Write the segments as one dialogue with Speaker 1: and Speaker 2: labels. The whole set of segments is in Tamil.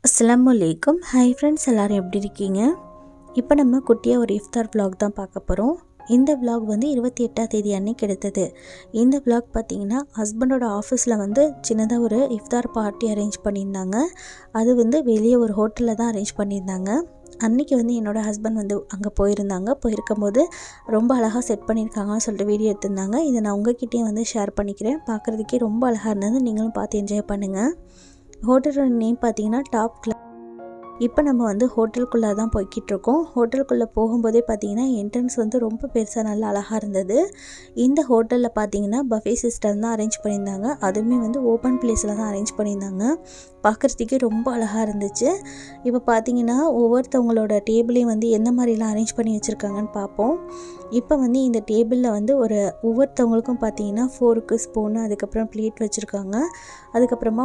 Speaker 1: Assalamu Alaikum. Hi friends, எல்லாரும் எப்படி இருக்கீங்க? இப்போ நம்ம குட்டியா ஒரு இஃப்தார் vlog தான் பார்க்க போறோம். இந்த vlog வந்து 28ஆம் தேதி அன்னைக்கு எடுத்தது. இந்த vlog பார்த்தீங்கன்னா ஹஸ்பண்டோட ஆஃபீஸில் வந்து சின்னதாக ஒரு இஃப்தார் பார்ட்டி அரேஞ்ச் பண்ணியிருந்தாங்க. அது வந்து வெளியே ஒரு ஹோட்டலில் தான் அரேஞ்ச் பண்ணியிருந்தாங்க. அன்றைக்கி வந்து என்னோடய ஹஸ்பண்ட் வந்து அங்கே போயிருக்கும்போது ரொம்ப அழகாக செட் பண்ணியிருக்காங்கன்னு சொல்லிட்டு வீடியோ எடுத்திருந்தாங்க. இதை நான் உங்ககிட்டேயும் வந்து ஷேர் பண்ணிக்கிறேன். பார்க்குறதுக்கே ரொம்ப அழகாக இருந்தது. நீங்களும் பார்த்து என்ஜாய் பண்ணுங்கள். ஹோட்டலோட நேம் பார்த்தீங்கன்னா டாப் கிளாஸ். இப்போ நம்ம வந்து ஹோட்டலுக்குள்ளே தான் போய்கிட்ருக்கோம். ஹோட்டலுக்குள்ளே போகும்போதே பார்த்தீங்கன்னா என்ட்ரன்ஸ் வந்து ரொம்ப பெருசாக நல்லா அழகாக இருந்தது. இந்த ஹோட்டலில் பார்த்தீங்கன்னா பஃபே சிஸ்டம் தான் அரேஞ்ச் பண்ணியிருந்தாங்க. அதுவுமே வந்து ஓப்பன் பிளேஸில் தான் அரேஞ்ச் பண்ணியிருந்தாங்க. பார்க்குறதுக்கே ரொம்ப அழகாக இருந்துச்சு. இப்போ பார்த்தீங்கன்னா ஒவ்வொருத்தவங்களோட டேபிளையும் வந்து எந்த மாதிரிலாம் அரேஞ்ச் பண்ணி வச்சுருக்காங்கன்னு பார்ப்போம். இப்போ வந்து இந்த டேபிளில் வந்து ஒவ்வொருத்தவங்களுக்கும் பார்த்தீங்கன்னா ஃபோர்க்கு ஸ்பூனு அதுக்கப்புறம் பிளேட் வச்சுருக்காங்க. அதுக்கப்புறமா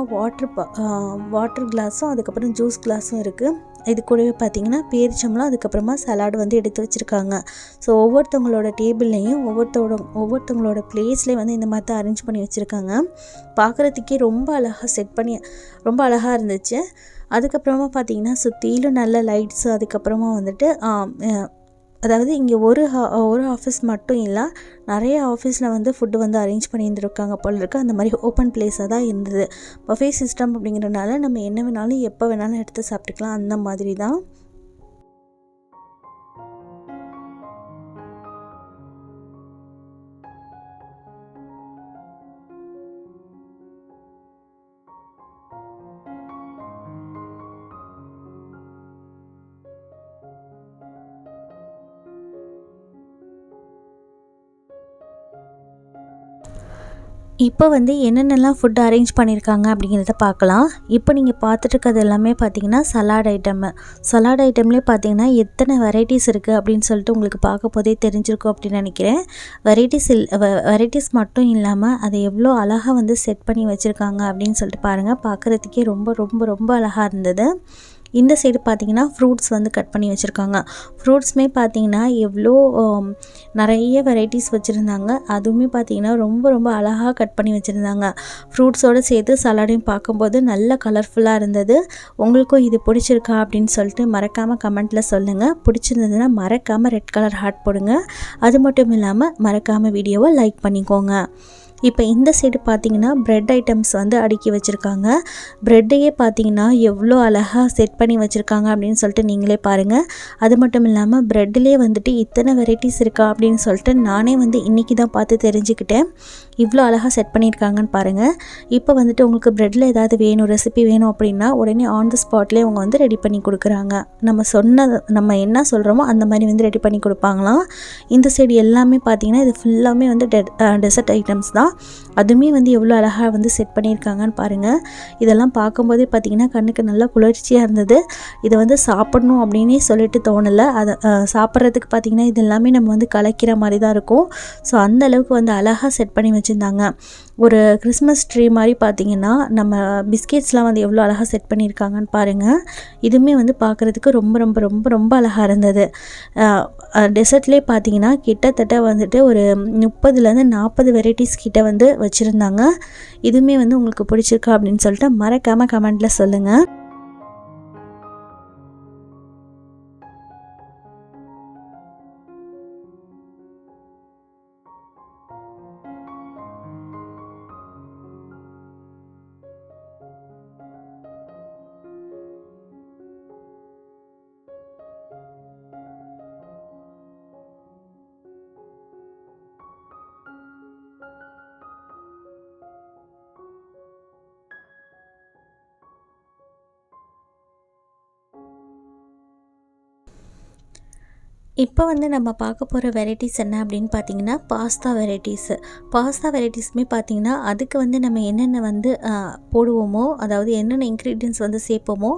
Speaker 1: வாட்டர் கிளாஸும் அதுக்கப்புறம் ஜூஸ் கிளாஸும் இருக்குது. இது கூடவே பார்த்தீங்கன்னா பேரிச்சம்பழம் அதுக்கப்புறமா சலாடு வந்து எடுத்து வச்சுருக்காங்க. ஸோ ஒவ்வொருத்தவங்களோட டேபிள்லேயும் ஒவ்வொருத்தவங்களோட பிளேஸ்லேயும் வந்து இந்த மாதிரி தான் அரேஞ்ச் பண்ணி வச்சுருக்காங்க. பார்க்குறதுக்கே ரொம்ப அழகாக இருந்துச்சு. அதுக்கப்புறமா பார்த்தீங்கன்னா சுற்றிலும் நல்ல லைட்ஸு அதுக்கப்புறமா வந்துட்டு அதாவது இங்கே ஒரு ஆஃபீஸ் மட்டும் இல்லை, நிறைய ஆஃபீஸில் வந்து ஃபுட்டு வந்து அரேஞ்ச் பண்ணியிருந்துருக்காங்க போல இருக்குது. அந்த மாதிரி ஓப்பன் பிளேஸாக தான் இருந்தது. பஃபே சிஸ்டம் அப்படிங்கிறனால நம்ம என்ன வேணாலும் எப்போ வேணாலும் எடுத்து சாப்பிட்டுக்கலாம். அந்த மாதிரி தான். இப்போ வந்து என்னென்னலாம் ஃபுட் அரேஞ்ச் பண்ணியிருக்காங்க அப்படிங்கிறத பார்க்கலாம். இப்போ நீங்கள் பார்த்துட்ருக்கிறது எல்லாமே பார்த்தீங்கன்னா சலாட் ஐட்டம்லேயே பார்த்தீங்கன்னா எத்தனை வெரைட்டிஸ் இருக்குது அப்படின்னு சொல்லிட்டு உங்களுக்கு பார்க்க போதே தெரிஞ்சிருக்கும் அப்படின்னு நினைக்கிறேன். வெரைட்டிஸ் மட்டும் இல்லாமல் அதை எவ்வளோ அழகாக வந்து செட் பண்ணி வச்சுருக்காங்க அப்படின்னு சொல்லிட்டு பாருங்கள். பார்க்குறதுக்கே ரொம்ப ரொம்ப ரொம்ப அழகாக இருந்தது. இந்த சைடு பார்த்தீங்கன்னா ஃப்ரூட்ஸ் வந்து கட் பண்ணி வச்சுருக்காங்க. ஃப்ரூட்ஸுமே பார்த்தீங்கன்னா எவ்வளோ நிறைய வெரைட்டிஸ் வச்சுருந்தாங்க. அதுவுமே பார்த்தீங்கன்னா ரொம்ப ரொம்ப அழகாக கட் பண்ணி வச்சுருந்தாங்க. ஃப்ரூட்ஸோடு சேர்த்து சலாடையும் பார்க்கும்போது நல்ல கலர்ஃபுல்லாக இருந்தது. உங்களுக்கும் இது பிடிச்சிருக்கா அப்படின்னு சொல்லிட்டு மறக்காமல் கமெண்ட்டில் சொல்லுங்கள். பிடிச்சிருந்ததுன்னா மறக்காமல் ரெட் கலர் ஹார்ட் போடுங்க. அது மட்டும் இல்லாமல் மறக்காமல் வீடியோவை லைக் பண்ணிக்கோங்க. இப்போ இந்த சைடு பார்த்தீங்கன்னா ப்ரெட் ஐட்டம்ஸ் வந்து அடுக்கி வச்சுருக்காங்க. ப்ரெட்டையே பார்த்தீங்கன்னா எவ்வளோ அழகாக செட் பண்ணி வச்சுருக்காங்க அப்படின்னு சொல்லிட்டு நீங்களே பாருங்கள். அது மட்டும் இல்லாமல் ப்ரெட்டிலே வந்துட்டு இத்தனை வெரைட்டிஸ் இருக்கா அப்படின்னு சொல்லிட்டு நானே வந்து இன்றைக்கி தான் பார்த்து தெரிஞ்சுக்கிட்டேன். இவ்வளோ அழகாக செட் பண்ணியிருக்காங்கன்னு பாருங்கள். இப்போ வந்துட்டு உங்களுக்கு ப்ரெட்டில் ஏதாவது ரெசிபி வேணும் அப்படின்னா உடனே ஆன் த ஸ்பாட்லேயே அவங்க வந்து ரெடி பண்ணி கொடுக்குறாங்க. நம்ம என்ன சொல்கிறோமோ அந்த மாதிரி வந்து ரெடி பண்ணி கொடுப்பாங்களாம். இந்த சைடு எல்லாமே பார்த்தீங்கன்னா இது ஃபுல்லாமே வந்து டெசர்ட் ஐட்டம்ஸ் தான். அதுவுமே வந்து எவ்வளோ அழகாக வந்து செட் பண்ணியிருக்காங்கன்னு பாருங்கள். இதெல்லாம் பார்க்கும்போதே பார்த்திங்கன்னா கண்ணுக்கு நல்லா குளிர்ச்சியாக இருந்தது. இதை வந்து சாப்பிடணும் அப்படின்னே சொல்லிட்டு தோணலை. அதை சாப்பிட்றதுக்கு பார்த்திங்கன்னா இது எல்லாமே நம்ம வந்து கலக்கிற மாதிரி தான் இருக்கும். ஸோ அந்த அளவுக்கு வந்து அழகாக செட் பண்ணி வச்சுருந்தாங்க. ஒரு கிறிஸ்மஸ் ட்ரீ மாதிரி பார்த்திங்கன்னா நம்ம பிஸ்கெட்ஸ்லாம் வந்து எவ்வளோ அழகாக செட் பண்ணியிருக்காங்கன்னு பாருங்கள். இதுவுமே வந்து பார்க்குறதுக்கு ரொம்ப ரொம்ப ரொம்ப ரொம்ப அழகாக இருந்தது. டெசர்ட்லேயே பார்த்திங்கன்னா கிட்டத்தட்ட வந்துட்டு ஒரு 30-40 வெரைட்டிஸ் கிட்ட வந்து வச்சுருந்தாங்க. இதுவுமே வந்து உங்களுக்கு பிடிச்சிருக்கா அப்படின்னு சொல்லிட்டு மறக்காமல் கமெண்ட்டில் சொல்லுங்கள். இப்போ வந்து நம்ம பார்க்க போகிற வெரைட்டிஸ் என்ன அப்படின்னு பார்த்தீங்கன்னா பாஸ்தா வெரைட்டிஸுமே பார்த்தீங்கன்னா அதுக்கு வந்து நம்ம என்னென்ன வந்து போடுவோமோ, அதாவது என்னென்ன இன்க்ரீடியன்ஸ் வந்து சேர்ப்போமோ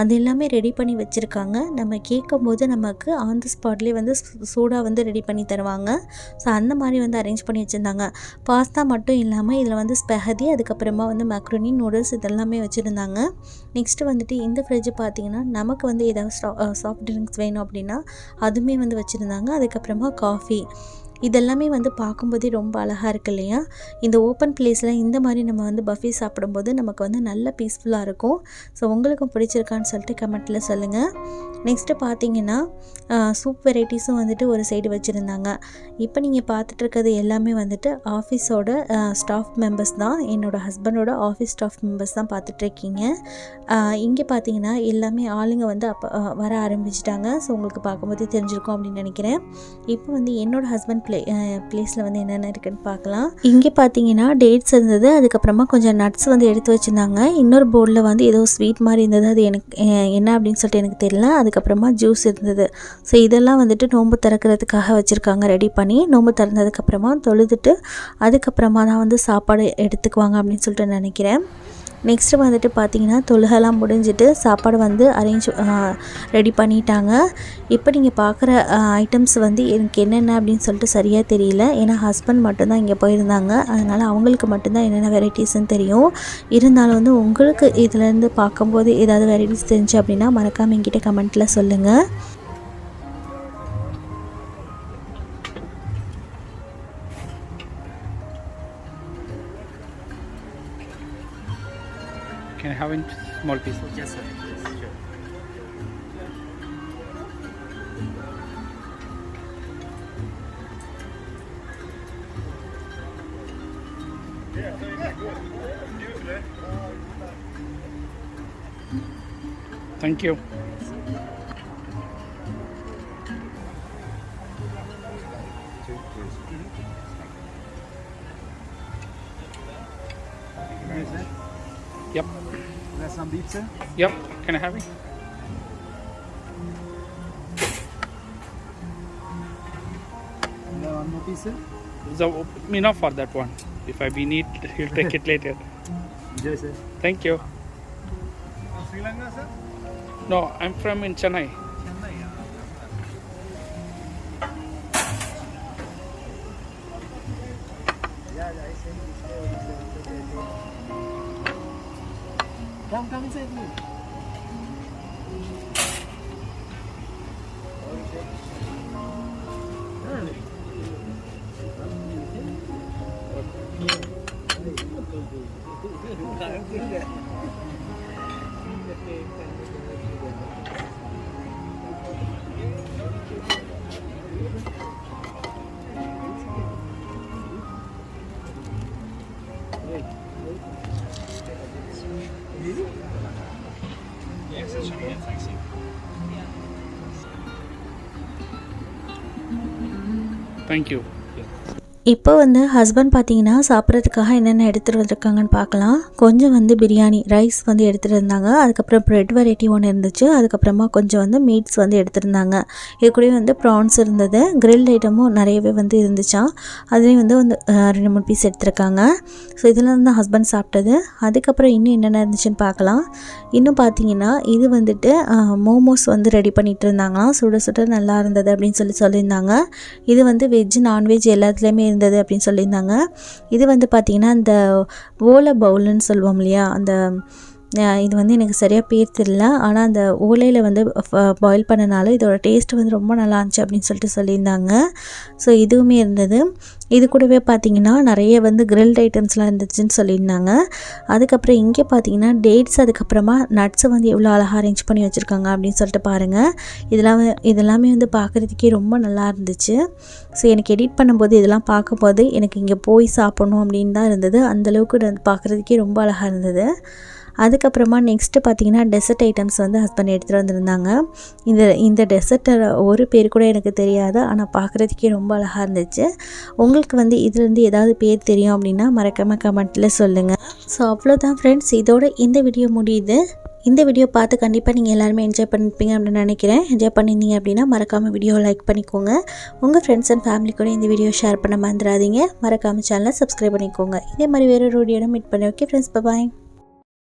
Speaker 1: அது எல்லாமே ரெடி பண்ணி வச்சுருக்காங்க. நம்ம கேட்கும்போது நமக்கு ஆன் தி ஸ்பாட்லேயே வந்து சூடாக வந்து ரெடி பண்ணி தருவாங்க. ஸோ அந்த மாதிரி வந்து அரேஞ்ச் பண்ணி வச்சுருந்தாங்க. பாஸ்தா மட்டும் இல்லாமல் இதில் வந்து ஸ்பெகதி அதுக்கப்புறமா வந்து மக்ரோனி நூடுல்ஸ் இதெல்லாமே வச்சுருந்தாங்க. நெக்ஸ்ட்டு வந்துட்டு இந்த ஃப்ரிட்ஜ் பார்த்திங்கன்னா நமக்கு வந்து ஏதாவது சாஃப்ட் ட்ரிங்க்ஸ் வேணும் அப்படின்னா அதுவுமே வந்து வச்சுருந்தாங்க. அதுக்கப்புறமா காஃபி இதெல்லாமே வந்து பார்க்கும்போதே ரொம்ப அழகாக இருக்கு இல்லையா? இந்த ஓப்பன் பிளேஸில் இந்த மாதிரி நம்ம வந்து பஃபே சாப்பிடும்போது நமக்கு வந்து நல்ல பீஸ்ஃபுல்லாக இருக்கும். ஸோ உங்களுக்கும் பிடிச்சிருக்கான்னு சொல்லிட்டு கமெண்ட்டில் சொல்லுங்கள். நெக்ஸ்ட்டு பார்த்தீங்கன்னா சூப் வெரைட்டிஸும் வந்துட்டு ஒரு சைடு வச்சுருந்தாங்க. இப்போ நீங்கள் பார்த்துட்டு இருக்கிறது எல்லாமே வந்துட்டு ஆஃபீஸோட ஸ்டாஃப் மெம்பர்ஸ் தான். என்னோடய ஹஸ்பண்டோட ஆஃபீஸ் ஸ்டாஃப் மெம்பர்ஸ் தான் பார்த்துட்ருக்கீங்க. இங்கே பார்த்தீங்கன்னா எல்லாமே ஆளுங்க வந்து அப்போ வர ஆரம்பிச்சிட்டாங்க. ஸோ உங்களுக்கு பார்க்கும்போது தெரிஞ்சிருக்கும் அப்படின்னு நினைக்கிறேன். இப்போ வந்து என்னோடய ஹஸ்பண்ட் பிளேஸில் வந்து என்னென்ன இருக்குதுன்னு பார்க்கலாம். இங்கே பார்த்தீங்கன்னா டேட்ஸ் இருந்தது, அதுக்கப்புறமா கொஞ்சம் நட்ஸ் வந்து எடுத்து வச்சுருந்தாங்க. இன்னொரு போர்டில் வந்து ஏதோ ஸ்வீட் மாதிரி இருந்தது, அது எனக்கு என்ன அப்படின்னு சொல்லிட்டு எனக்கு தெரியல. அதுக்கப்புறமா ஜூஸ் இருந்தது. ஸோ இதெல்லாம் வந்துட்டு நோன்பு திறக்கிறதுக்காக வச்சுருக்காங்க ரெடி பண்ணி. நோன்பு திறந்ததுக்கப்புறமா தொழுதுட்டு அதுக்கப்புறமா தான் வந்து சாப்பாடு எடுத்துக்குவாங்க அப்படின்னு சொல்லிட்டு நினைக்கிறேன். நெக்ஸ்ட்டு வந்துட்டு பார்த்திங்கன்னா தொழுகெல்லாம் முடிஞ்சிட்டு சாப்பாடு வந்து ரெடி பண்ணிட்டாங்க. இப்போ நீங்கள் பார்க்குற ஐட்டம்ஸ் வந்து எனக்கு என்னென்ன அப்படின்னு சொல்லிட்டு சரியாக தெரியல. ஏன்னா ஹஸ்பண்ட் மட்டும்தான் இங்கே போயிருந்தாங்க. அதனால் அவங்களுக்கு மட்டும்தான் என்னென்ன வெரைட்டிஸ்ன்னு தெரியும். இருந்தாலும் வந்து உங்களுக்கு இதுலேருந்து பார்க்கும்போது ஏதாவது வெரைட்டிஸ் தெரிஞ்சு அப்படின்னா மறக்காமல் என்கிட்ட கமெண்ட்டில் சொல்லுங்கள்.
Speaker 2: Can I have in small pieces?
Speaker 3: Yes, sir. Yes, sure.
Speaker 2: Thank you. Yep.
Speaker 3: That's some beef, sir.
Speaker 2: Yep. Can I have it?
Speaker 3: And one more piece, sir.
Speaker 2: So, enough for that one. If I be need, he'll take it later.
Speaker 3: Enjoy, sir.
Speaker 2: Thank you.
Speaker 3: Sri Lanka, sir?
Speaker 2: No, I'm from in Chennai.
Speaker 3: Come inside, please.
Speaker 2: Thank you.
Speaker 1: இப்போ வந்து ஹஸ்பண்ட் பார்த்தீங்கன்னா சாப்பிட்றதுக்காக என்னென்ன எடுத்துகிட்டு வந்திருக்காங்கன்னு பார்க்கலாம். கொஞ்சம் வந்து பிரியாணி ரைஸ் வந்து எடுத்துகிட்டு இருந்தாங்க. அதுக்கப்புறம் ப்ரெட் வெரைட்டி ஒன்று இருந்துச்சு. அதுக்கப்புறமா கொஞ்சம் வந்து மீட்ஸ் வந்து எடுத்துருந்தாங்க. இது கூட வந்து ப்ரான்ஸ் இருந்தது. கிரில்ட் ஐட்டமும் நிறையவே வந்து இருந்துச்சான். அதுலேயும் வந்து 2-3 பீஸ் எடுத்துருக்காங்க. ஸோ இதெல்லாம் தான் ஹஸ்பண்ட் சாப்பிட்டது. அதுக்கப்புறம் இன்னும் என்னென்ன இருந்துச்சுன்னு பார்க்கலாம். இன்னும் பார்த்தீங்கன்னா இது வந்துட்டு மோமோஸ் வந்து ரெடி பண்ணிகிட்டு இருந்தாங்களாம். சுட சுட நல்லா இருந்தது அப்படின்னு சொல்லியிருந்தாங்க. இது வந்து வெஜ் நான்வெஜ் எல்லாத்துலேயுமே இருந்தது அப்படின்னு சொல்லியிருந்தாங்க. இது வந்து பார்த்திங்கன்னா அந்த ஓலை பவுல்னு சொல்லுவோம் இல்லையா, அந்த இது வந்து எனக்கு சரியாக பேர் தெரியல. ஆனால் அந்த ஓலையில் வந்து பாயில் பண்ணனால இதோட டேஸ்ட் வந்து ரொம்ப நல்லா இருந்துச்சு அப்படின்னு சொல்லியிருந்தாங்க. ஸோ இதுவுமே இருந்தது. இது கூடவே பார்த்திங்கன்னா நிறைய வந்து கிரில்ட் ஐட்டம்ஸ்லாம் இருந்துச்சுன்னு சொல்லியிருந்தாங்க. அதுக்கப்புறம் இங்கே பார்த்திங்கன்னா டேட்ஸ், அதுக்கப்புறமா நட்ஸை வந்து எவ்வளோ அழகாக அரேஞ்ச் பண்ணி வச்சுருக்காங்க அப்படின்னு சொல்லிட்டு பாருங்கள். இதெல்லாமே வந்து பார்க்குறதுக்கே ரொம்ப நல்லா இருந்துச்சு. ஸோ எனக்கு எடிட் பண்ணும்போது இதெல்லாம் பார்க்கும்போது எனக்கு இங்கே போய் சாப்பிட்ணும் அப்படின்னு தான் இருந்தது. அந்தளவுக்கு பார்க்குறதுக்கே ரொம்ப அழகாக இருந்தது. அதுக்கப்புறமா நெக்ஸ்ட்டு பார்த்திங்கன்னா டெசர்ட் ஐட்டம்ஸ் வந்து ஹஸ்பண்ட் எடுத்துகிட்டு வந்திருந்தாங்க. இந்த டெசர்ட்டை ஒரு பேர் கூட எனக்கு தெரியாது, ஆனால் பார்க்குறதுக்கே ரொம்ப அழகாக இருந்துச்சு. உங்களுக்கு வந்து இதுலேருந்து ஏதாவது பேர் தெரியும் அப்படின்னா மறக்காமல் கமெண்ட்டில் சொல்லுங்கள். ஸோ அவ்வளோதான் ஃப்ரெண்ட்ஸ், இதோட இந்த வீடியோ முடியுது. இந்த வீடியோ பார்த்து கண்டிப்பாக நீங்கள் எல்லாருமே என்ஜாய் பண்ணியிருப்பீங்க அப்படின்னு நினைக்கிறேன். என்ஜாய் பண்ணியிருந்தீங்க அப்படின்னா மறக்காமல் வீடியோ லைக் பண்ணிக்கோங்க. உங்கள் ஃப்ரெண்ட்ஸ் அண்ட் ஃபேமிலி கூட இந்த வீடியோ ஷேர் பண்ண மறந்துடாதீங்க. மறக்காமல் சேனலை சப்ஸ்கிரைப் பண்ணிக்கோங்க. இதே மாதிரி வேறு ஒரு வீடியோட மீட் பண்ணி. ஓகே ஃப்ரெண்ட்ஸ், பாய்.